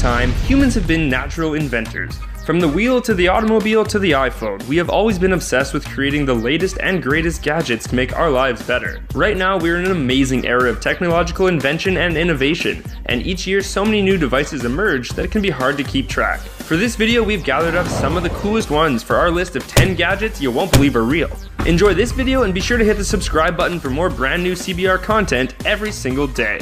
time, humans have been natural inventors. From the wheel to the automobile to the iPhone, we have always been obsessed with creating the latest and greatest gadgets to make our lives better. Right now, we're in an amazing era of technological invention and innovation, and each year so many new devices emerge that it can be hard to keep track. For this video, we've gathered up some of the coolest ones for our list of 10 gadgets you won't believe are real. Enjoy this video and be sure to hit the subscribe button for more brand new CBR content every single day.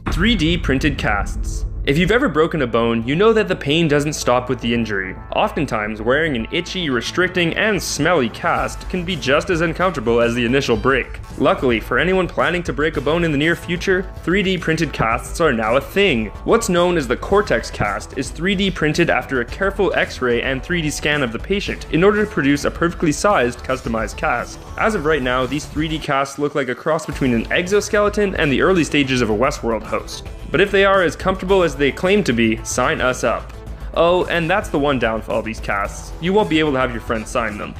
3D printed casts. If you've ever broken a bone, you know that the pain doesn't stop with the injury. Oftentimes, wearing an itchy, restricting, and smelly cast can be just as uncomfortable as the initial break. Luckily, for anyone planning to break a bone in the near future, 3D printed casts are now a thing. What's known as the Cortex cast is 3D printed after a careful X-ray and 3D scan of the patient in order to produce a perfectly sized, customized cast. As of right now, these 3D casts look like a cross between an exoskeleton and the early stages of a Westworld host. But if they are as comfortable as they claim to be, sign us up. Oh, and that's the one downfall of these casts. You won't be able to have your friends sign them.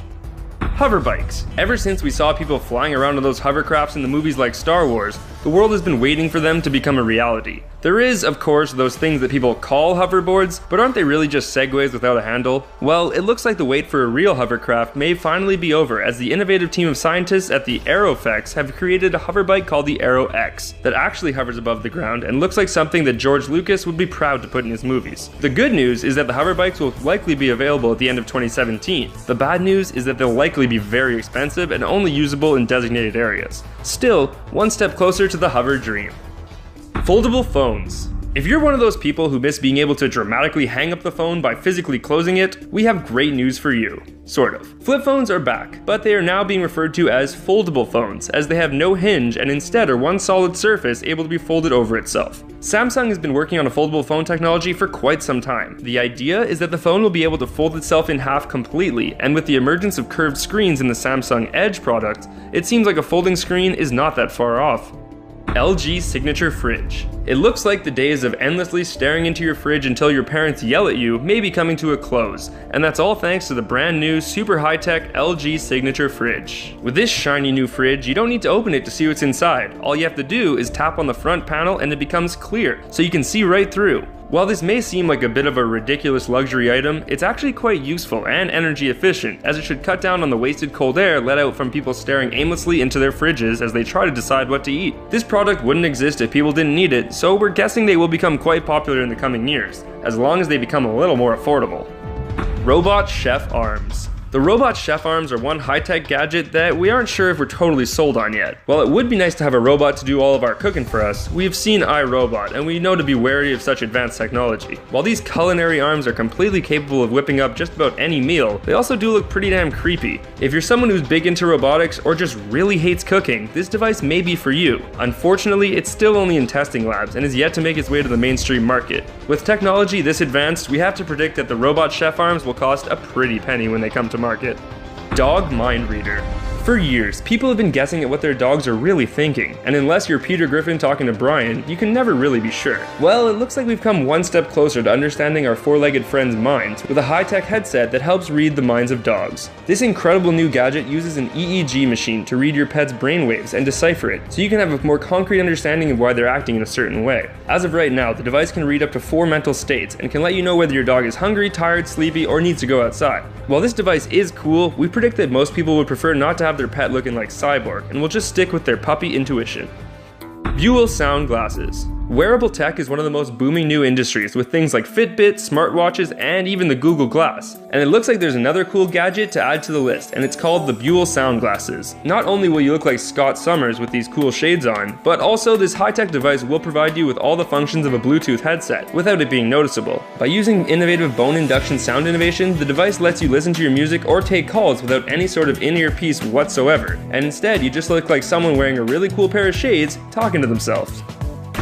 Hoverbikes. Ever since we saw people flying around on those hovercrafts in the movies like Star Wars, the world has been waiting for them to become a reality. There is, of course, those things that people call hoverboards, but aren't they really just segways without a handle? Well, it looks like the wait for a real hovercraft may finally be over, as the innovative team of scientists at the Aerofx have created a hoverbike called the Aero X that actually hovers above the ground and looks like something that George Lucas would be proud to put in his movies. The good news is that the hoverbikes will likely be available at the end of 2017. The bad news is that they'll likely be very expensive and only usable in designated areas. Still, one step closer to the hover dream. Foldable phones. If you're one of those people who miss being able to dramatically hang up the phone by physically closing it, we have great news for you. Sort of. Flip phones are back, but they are now being referred to as foldable phones, as they have no hinge and instead are one solid surface able to be folded over itself. Samsung has been working on a foldable phone technology for quite some time. The idea is that the phone will be able to fold itself in half completely, and with the emergence of curved screens in the Samsung Edge product, it seems like a folding screen is not that far off. LG Signature Fridge. It looks like the days of endlessly staring into your fridge until your parents yell at you may be coming to a close, and that's all thanks to the brand new super high-tech LG Signature Fridge. With this shiny new fridge, you don't need to open it to see what's inside. All you have to do is tap on the front panel and it becomes clear, so you can see right through. While this may seem like a bit of a ridiculous luxury item, it's actually quite useful and energy efficient, as it should cut down on the wasted cold air let out from people staring aimlessly into their fridges as they try to decide what to eat. This product wouldn't exist if people didn't need it, so we're guessing they will become quite popular in the coming years, as long as they become a little more affordable. Robot Chef Arms. The robot chef arms are one high-tech gadget that we aren't sure if we're totally sold on yet. While it would be nice to have a robot to do all of our cooking for us, we've seen iRobot and we know to be wary of such advanced technology. While these culinary arms are completely capable of whipping up just about any meal, they also do look pretty damn creepy. If you're someone who's big into robotics or just really hates cooking, this device may be for you. Unfortunately, it's still only in testing labs and is yet to make its way to the mainstream market. With technology this advanced, we have to predict that the robot chef arms will cost a pretty penny when they come to market. Dog Mind Reader. For years, people have been guessing at what their dogs are really thinking, and unless you're Peter Griffin talking to Brian, you can never really be sure. Well, it looks like we've come one step closer to understanding our four-legged friends' minds with a high-tech headset that helps read the minds of dogs. This incredible new gadget uses an EEG machine to read your pet's brainwaves and decipher it, so you can have a more concrete understanding of why they're acting in a certain way. As of right now, the device can read up to 4 mental states and can let you know whether your dog is hungry, tired, sleepy, or needs to go outside. While this device is cool, we predict that most people would prefer not to have their pet looking like Cyborg and will just stick with their puppy intuition. Buhel sound glasses. Wearable tech is one of the most booming new industries, with things like Fitbit, smartwatches, and even the Google Glass. And it looks like there's another cool gadget to add to the list, and it's called the Buhel sound glasses. Not only will you look like Scott Summers with these cool shades on, but also this high-tech device will provide you with all the functions of a Bluetooth headset, without it being noticeable. By using innovative bone induction sound innovation, the device lets you listen to your music or take calls without any sort of in-ear piece whatsoever, and instead you just look like someone wearing a really cool pair of shades talking to themselves.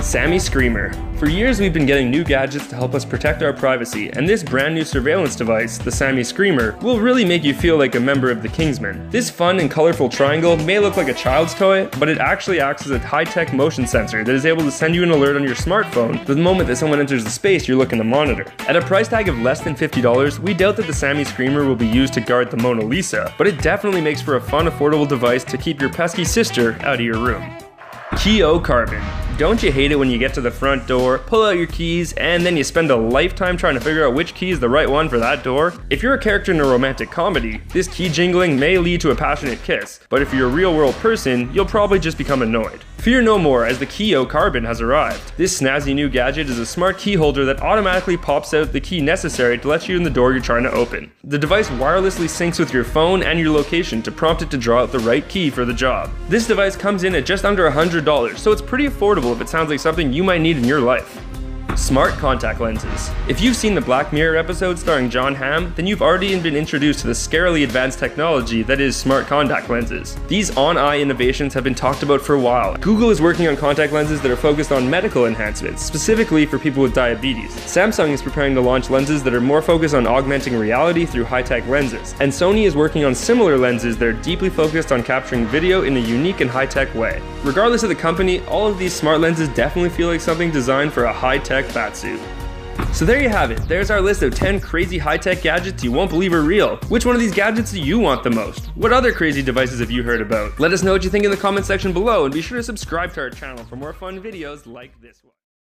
Sammy Screamer. For years we've been getting new gadgets to help us protect our privacy, and this brand new surveillance device, the Sammy Screamer, will really make you feel like a member of the Kingsmen. This fun and colorful triangle may look like a child's toy, but it actually acts as a high-tech motion sensor that is able to send you an alert on your smartphone the moment that someone enters the space you're looking to monitor. At a price tag of less than $50, we doubt that the Sammy Screamer will be used to guard the Mona Lisa, but it definitely makes for a fun, affordable device to keep your pesky sister out of your room. Keeo Carbon. Don't you hate it when you get to the front door, pull out your keys, and then you spend a lifetime trying to figure out which key is the right one for that door? If you're a character in a romantic comedy, this key jingling may lead to a passionate kiss, but if you're a real-world person, you'll probably just become annoyed. Fear no more, as the Keeo Carbon has arrived. This snazzy new gadget is a smart key holder that automatically pops out the key necessary to let you in the door you're trying to open. The device wirelessly syncs with your phone and your location to prompt it to draw out the right key for the job. This device comes in at just under $100, so it's pretty affordable if it sounds like something you might need in your life. Smart contact lenses. If you've seen the Black Mirror episode starring John Hamm, then you've already been introduced to the scarily advanced technology that is smart contact lenses. These on-eye innovations have been talked about for a while. Google is working on contact lenses that are focused on medical enhancements, specifically for people with diabetes. Samsung is preparing to launch lenses that are more focused on augmenting reality through high-tech lenses. And Sony is working on similar lenses that are deeply focused on capturing video in a unique and high-tech way. Regardless of the company, all of these smart lenses definitely feel like something designed for a high-tech batsuit. So there you have it. There's our list of 10 crazy high-tech gadgets you won't believe are real. Which one of these gadgets do you want the most? What other crazy devices have you heard about? Let us know what you think in the comment section below, and be sure to subscribe to our channel for more fun videos like this one.